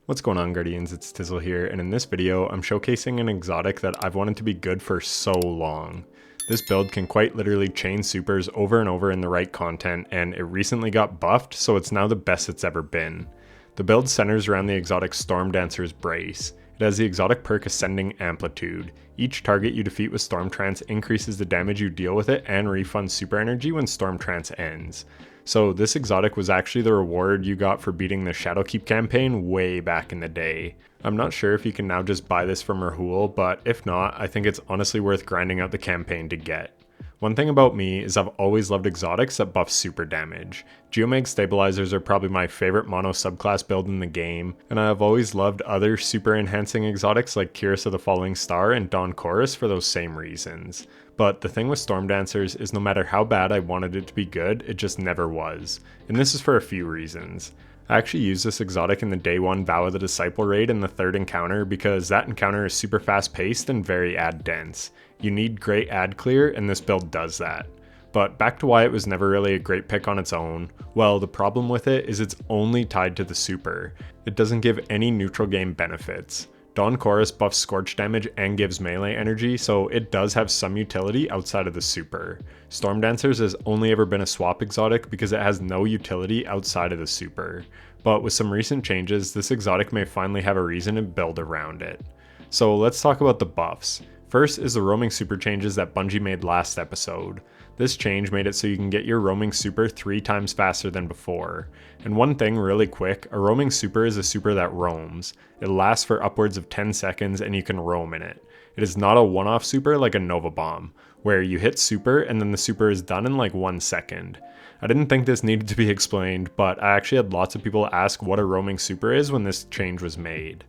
What's going on, Guardians? It's Tizzle here, and in this video I'm showcasing an exotic that I've wanted to be good for so long. This build can quite literally chain supers over and over in the right content, and it recently got buffed, so it's now the best it's ever been. The build centers around the exotic Stormdancer's Brace. It has the exotic perk Ascending Amplitude. Each target you defeat with Storm Trance increases the damage you deal with it and refunds super energy when Storm Trance ends. So this exotic was actually the reward you got for beating the Shadowkeep campaign way back in the day. I'm not sure if you can now just buy this from Rahul, but if not, I think it's honestly worth grinding out the campaign to get. One thing about me is I've always loved exotics that buff super damage. Geomag Stabilizers are probably my favorite mono subclass build in the game, and I have always loved other super enhancing exotics like Kyrus of the Falling Star and Dawn Chorus for those same reasons. But the thing with Stormdancers is no matter how bad I wanted it to be good, it just never was. And this is for a few reasons. I actually used this exotic in the day 1 Vow of the Disciple raid in the 3rd encounter because that encounter is super fast paced and very ad dense. You need great ad clear, and this build does that. But back to why it was never really a great pick on its own. Well, the problem with it is it's only tied to the super. It doesn't give any neutral game benefits. Dawn Chorus buffs Scorch damage and gives melee energy, so it does have some utility outside of the super. Stormdancers has only ever been a swap exotic because it has no utility outside of the super. But with some recent changes, this exotic may finally have a reason to build around it. So let's talk about the buffs. First is the roaming super changes that Bungie made last episode. This change made it so you can get your roaming super 3 times faster than before. And one thing really quick, a roaming super is a super that roams. It lasts for upwards of 10 seconds and you can roam in it. It is not a one-off super like a Nova Bomb, where you hit super and then the super is done in like 1 second. I didn't think this needed to be explained, but I actually had lots of people ask what a roaming super is when this change was made.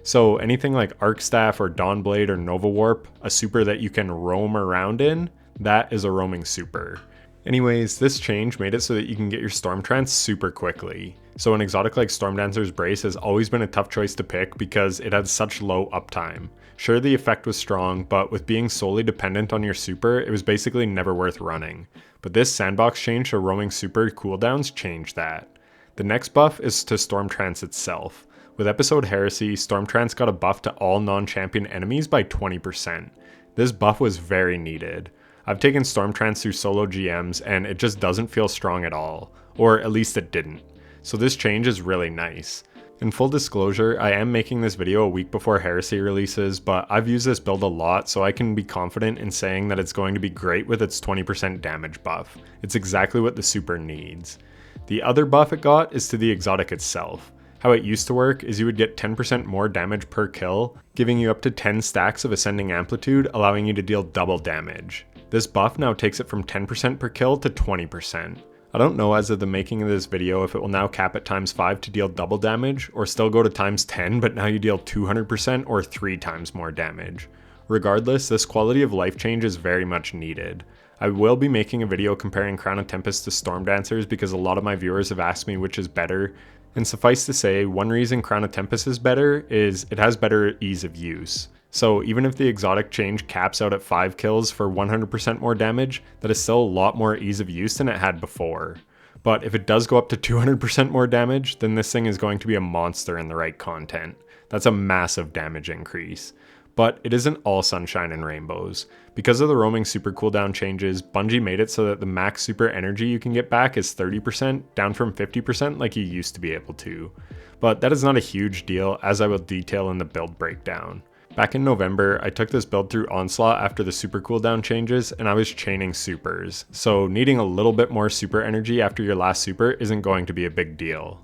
So anything like Arc Staff or Dawnblade or Nova Warp, a super that you can roam around in, that is a roaming super. Anyways, this change made it so that you can get your Storm Trance super quickly. So an exotic like Stormdancer's Brace has always been a tough choice to pick because it had such low uptime. Sure, the effect was strong, but with being solely dependent on your super, it was basically never worth running. But this sandbox change to roaming super cooldowns changed that. The next buff is to Storm Trance itself. With Episode Heresy, Storm Trance got a buff to all non-champion enemies by 20%. This buff was very needed. I've taken Storm Trance through solo GMs and it just doesn't feel strong at all, or at least it didn't. So this change is really nice. In full disclosure, I am making this video a week before Heresy releases, but I've used this build a lot so I can be confident in saying that it's going to be great with its 20% damage buff. It's exactly what the super needs. The other buff it got is to the exotic itself. How it used to work is you would get 10% more damage per kill, giving you up to 10 stacks of Ascending Amplitude, allowing you to deal double damage. This buff now takes it from 10% per kill to 20%. I don't know as of the making of this video if it will now cap at times 5 to deal double damage, or still go to times 10 but now you deal 200% or 3 times more damage. Regardless, this quality of life change is very much needed. I will be making a video comparing Crown of Tempest to Stormdancers because a lot of my viewers have asked me which is better, and suffice to say, one reason Crown of Tempest is better is it has better ease of use. So even if the exotic change caps out at 5 kills for 100% more damage, that is still a lot more ease of use than it had before. But if it does go up to 200% more damage, then this thing is going to be a monster in the right content. That's a massive damage increase. But it isn't all sunshine and rainbows. Because of the roaming super cooldown changes, Bungie made it so that the max super energy you can get back is 30%, down from 50% like you used to be able to. But that is not a huge deal, as I will detail in the build breakdown. Back in November, I took this build through Onslaught after the super cooldown changes, and I was chaining supers, so needing a little bit more super energy after your last super isn't going to be a big deal.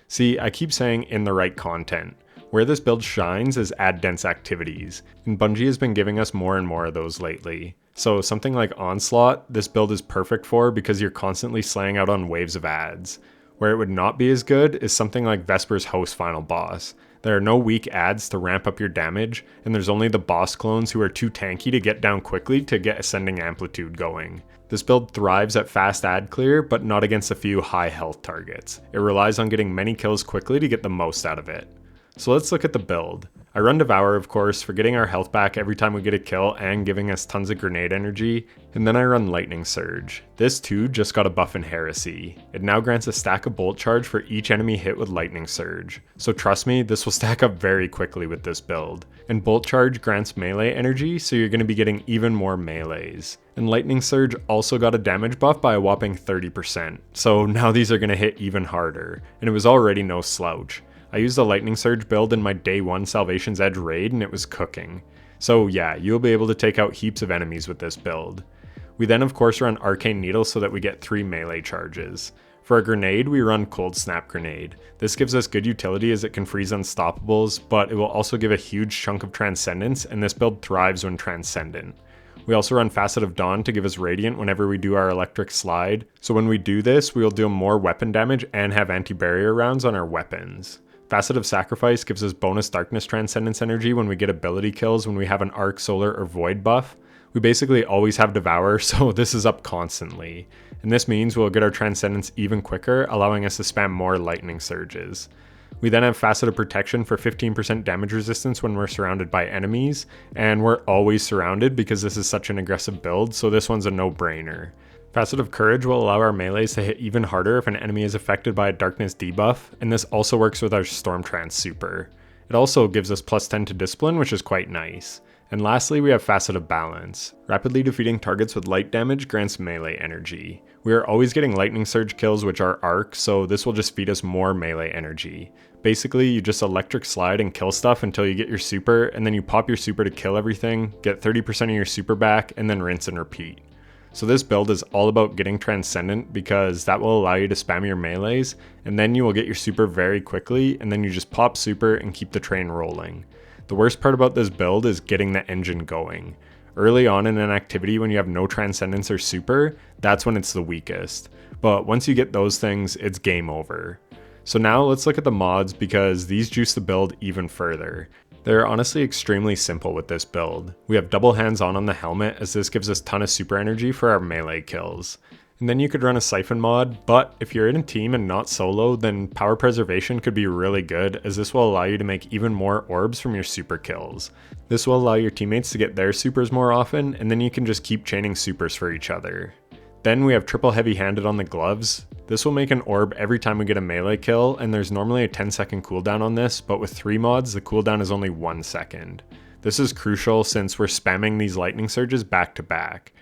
See, I keep saying in the right content. Where this build shines is ad-dense activities, and Bungie has been giving us more and more of those lately. So something like Onslaught, this build is perfect for because you're constantly slaying out on waves of ads. Where it would not be as good is something like Vesper's Host Final Boss. There are no weak ads to ramp up your damage, and there's only the boss clones who are too tanky to get down quickly to get Ascending Amplitude going. This build thrives at fast ad clear, but not against a few high health targets. It relies on getting many kills quickly to get the most out of it. So let's look at the build. I run Devour, of course, for getting our health back every time we get a kill and giving us tons of grenade energy, and then I run Lightning Surge. This too just got a buff in Heresy. It now grants a stack of Bolt Charge for each enemy hit with Lightning Surge, so trust me, this will stack up very quickly with this build. And Bolt Charge grants melee energy, so you're going to be getting even more melees. And Lightning Surge also got a damage buff by a whopping 30%, so now these are going to hit even harder, and it was already no slouch. I used a Lightning Surge build in my day 1 Salvation's Edge raid and it was cooking. So yeah, you'll be able to take out heaps of enemies with this build. We then of course run Arcane Needle so that we get 3 melee charges. For a grenade, we run Cold Snap Grenade. This gives us good utility as it can freeze unstoppables, but it will also give a huge chunk of Transcendence, and this build thrives when Transcendent. We also run Facet of Dawn to give us Radiant whenever we do our Electric Slide, so when we do this, we will deal more weapon damage and have anti-barrier rounds on our weapons. Facet of Sacrifice gives us bonus Darkness Transcendence energy when we get ability kills when we have an Arc, Solar, or Void buff. We basically always have Devour, so this is up constantly. And this means we'll get our Transcendence even quicker, allowing us to spam more Lightning Surges. We then have Facet of Protection for 15% damage resistance when we're surrounded by enemies, and we're always surrounded because this is such an aggressive build, so this one's a no-brainer. Facet of Courage will allow our melees to hit even harder if an enemy is affected by a Darkness debuff, and this also works with our Stormtrance super. It also gives us plus 10 to Discipline, which is quite nice. And lastly, we have Facet of Balance. Rapidly defeating targets with light damage grants melee energy. We are always getting Lightning Surge kills which are arc, so this will just feed us more melee energy. Basically, you just Electric Slide and kill stuff until you get your super, and then you pop your super to kill everything, get 30% of your super back, and then rinse and repeat. So this build is all about getting Transcendent because that will allow you to spam your melees, and then you will get your super very quickly, and then you just pop super and keep the train rolling. The worst part about this build is getting the engine going. Early on in an activity when you have no Transcendence or super, that's when it's the weakest. But once you get those things, it's game over. So now let's look at the mods because these juice the build even further. They're honestly extremely simple with this build. We have double hands-on on the helmet as this gives us a ton of super energy for our melee kills. And then you could run a Siphon mod, but if you're in a team and not solo, then Power Preservation could be really good as this will allow you to make even more orbs from your super kills. This will allow your teammates to get their supers more often, and then you can just keep chaining supers for each other. Then we have triple heavy-handed on the gloves. This will make an orb every time we get a melee kill, and there's normally a 10-second cooldown on this, but with 3 mods, the cooldown is only 1 second. This is crucial since we're spamming these lightning surges back to back.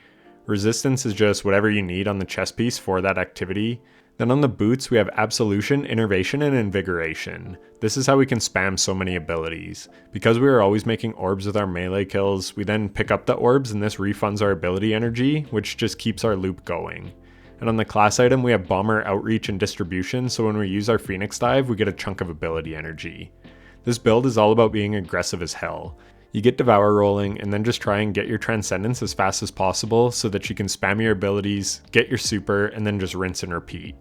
Resistance is just whatever you need on the chest piece for that activity. Then on the boots, we have Absolution, Innervation, and Invigoration. This is how we can spam so many abilities. Because we are always making orbs with our melee kills, we then pick up the orbs and this refunds our ability energy, which just keeps our loop going. And on the class item, we have Bomber, Outreach, and Distribution, so when we use our Phoenix Dive, we get a chunk of ability energy. This build is all about being aggressive as hell. You get Devour rolling, and then just try and get your Transcendence as fast as possible so that you can spam your abilities, get your super, and then just rinse and repeat.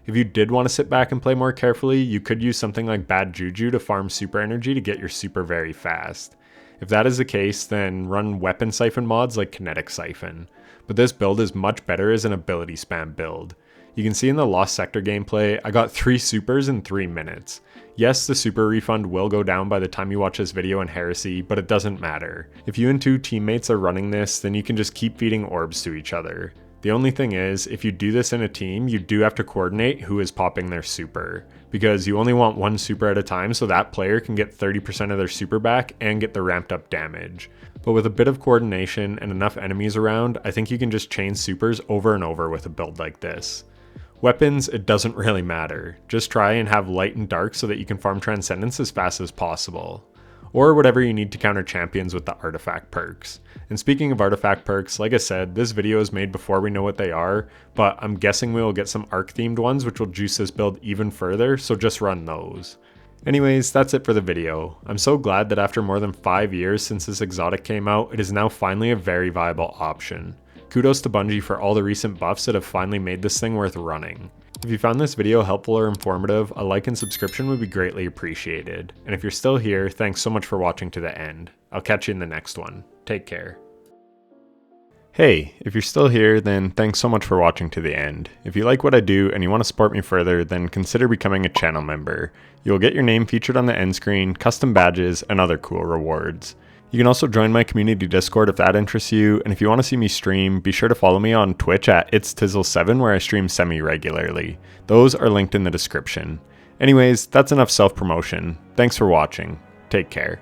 If you did want to sit back and play more carefully, you could use something like Bad Juju to farm super energy to get your super very fast. If that is the case, then run weapon siphon mods like Kinetic Siphon. But this build is much better as an ability spam build. You can see in the Lost Sector gameplay, I got 3 supers in 3 minutes. Yes, the super refund will go down by the time you watch this video in Heresy, but it doesn't matter. If you and 2 teammates are running this, then you can just keep feeding orbs to each other. The only thing is, if you do this in a team, you do have to coordinate who is popping their super, because you only want 1 super at a time so that player can get 30% of their super back and get the ramped up damage. But with a bit of coordination and enough enemies around, I think you can just chain supers over and over with a build like this. Weapons, it doesn't really matter. Just try and have light and dark so that you can farm Transcendence as fast as possible. Or whatever you need to counter champions with the artifact perks. And speaking of artifact perks, like I said, this video is made before we know what they are, but I'm guessing we will get some arc themed ones which will juice this build even further, so just run those. Anyways, that's it for the video. I'm so glad that after more than 5 years since this exotic came out, it is now finally a very viable option. Kudos to Bungie for all the recent buffs that have finally made this thing worth running. If you found this video helpful or informative, a like and subscription would be greatly appreciated. And if you're still here, thanks so much for watching to the end. I'll catch you in the next one. Take care. Hey, if you're still here, then thanks so much for watching to the end. If you like what I do and you want to support me further, then consider becoming a channel member. You'll get your name featured on the end screen, custom badges, and other cool rewards. You can also join my community Discord if that interests you, and if you want to see me stream, be sure to follow me on Twitch at itstizzle7 where I stream semi-regularly. Those are linked in the description. Anyways, that's enough self-promotion. Thanks for watching. Take care.